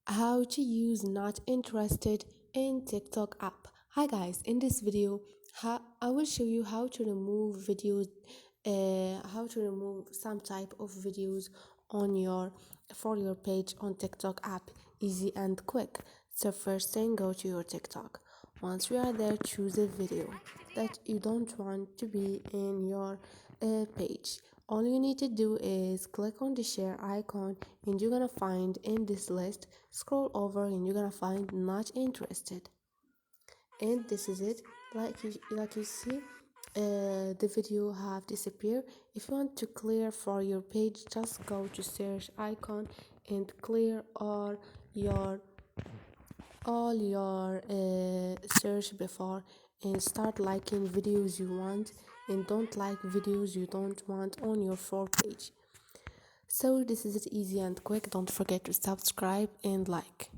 How to use not interested in TikTok app. Hi guys, in this video I will show you how to remove videos, how to remove some type of videos on your for your page on TikTok app, easy and quick. So first thing, go to your TikTok. Once you are there, choose a video that you don't want to be in your page. All you need to do is click on the share icon and you're gonna find in this list, scroll over and you're gonna find not interested, and this is it. Like you see, the video have disappeared. If you want to clear for your page, just go to search icon and clear all your search before, and start liking videos you want and don't like videos you don't want on your for page. So this is it, easy and quick. Don't forget to subscribe and like.